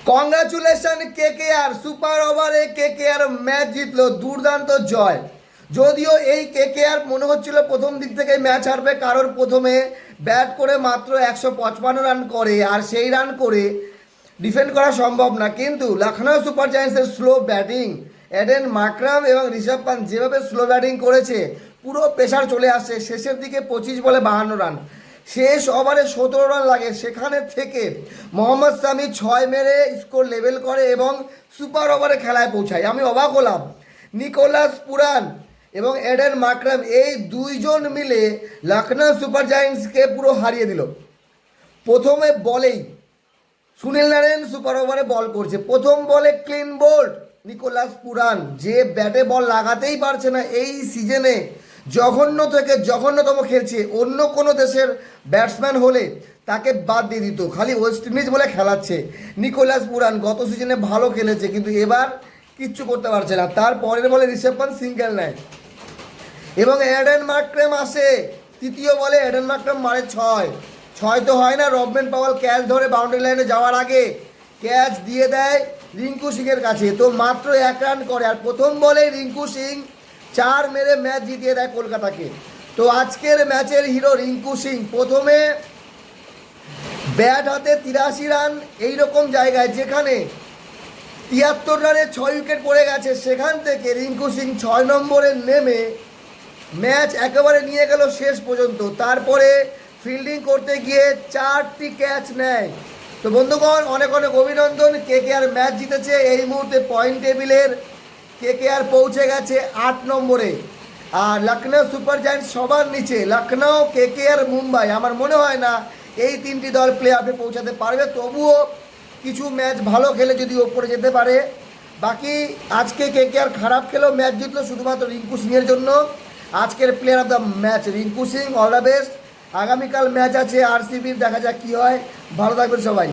Congratulation KKR, super ওভারে KKR match জিতলো, দুর্দান্ত জয়। যদিও এই কেকেআর মনে হচ্ছিল প্রথম দিক থেকে ম্যাচ হারবে, কারণ প্রথমে ব্যাট করে মাত্র 155 রান করে, আর সেই রান করে ডিফেন্ড করা সম্ভব না। কিন্তু লখনৌ সুপার জায়ান্টসের স্লো ব্যাটিং, এডেন মাকরাম এবং ঋষভ পান্ত যেভাবে স্লো ব্যাটিং করেছে, পুরো প্রেশার চলে আসছে। শেষের দিকে 25 বলে 52 রান, শেষ ওভারে 17 রান লাগে, সেখানে থেকে মোহাম্মদ শামি 6 মেরে স্কোর লেভেল করে এবং সুপার ওভারে খেলায় পৌঁছায়। আমি অবাক হলাম, নিকোলাস পুরান এবং এডেন মাকরাম এই দুইজন মিলে লখনৌ সুপার জায়ান্টসকে পুরো হারিয়ে দিল। প্রথমে বলেই সুনীল নারায়ণ সুপার ওভারে বল করছে, প্রথম বলে ক্লিন বোল্ড নিকোলাস পুরান, যে ব্যাটে বল লাগাতেই পারছে না এই সিজনে, জঘন্য থেকে জঘন্যতম খেলছে। অন্য কোনো দেশের ব্যাটসম্যান হলে তাকে বাদ দিয়ে দিত, খালি ওয়েস্ট ইন্ডিজ বলে খেলাচ্ছে। নিকোলাস পুরান গত সিজনে ভালো খেলেছে, কিন্তু এবার কিচ্ছু করতে পারছে না। তারপরের বলে ঋষভ পান্ত সিঙ্গেল নেয় এবং এডেন মাকরাম আসে তৃতীয় বলে, এডেন মাকরাম মারে 6 তো হয় না, রবম্যান পাওয়াল ক্যাচ ধরে বাউন্ডারি লাইনে যাওয়ার আগে ক্যাচ দিয়ে দেয় রিঙ্কু সিংয়ের কাছে, তো মাত্র 1 রান করে। আর প্রথম বলে রিঙ্কু সিং 4 মেরে ম্যাচ জিতিয়ে দেয় কলকাতাকে। তো আজকের ম্যাচের হিরো রিঙ্কু সিং, প্রথমে ব্যাট হাতে 83 রান, এইরকম জায়গায় যেখানে 73 রানে 6 উইকেট পড়ে গেছে, সেখান থেকে রিঙ্কু সিং 6 নম্বরে নেমে ম্যাচ একেবারে নিয়ে গেল শেষ পর্যন্ত। তারপরে ফিল্ডিং করতে গিয়ে 4টি ক্যাচ নেয়। তো বন্ধুগণ, অনেক অনেক অভিনন্দন, কেকেআর ম্যাচ জিতেছে। এই মুহূর্তে পয়েন্ট টেবিলের কেকেআর পৌঁছে গেছে 8 নম্বরে, আর লখনৌ সুপার জায়ান্টস সবার নিচে। লখনৌ, কেকেআর, মুম্বাই, আমার মনে হয় না এই 3টি দল প্লে অফে পৌঁছাতে পারবে। তবুও কিছু ম্যাচ ভালো খেলে যদি ওপরে যেতে পারে। বাকি আজকে কেকেআর খারাপ খেলেও ম্যাচ জিতলো শুধুমাত্র রিঙ্কু সিংয়ের জন্য। আজকের player of the match Rinku Singh, all the best. আগামীকাল ম্যাচ আছে আরসিবির, দেখা যাক কী হয়। ভালো থাকবেন সবাই।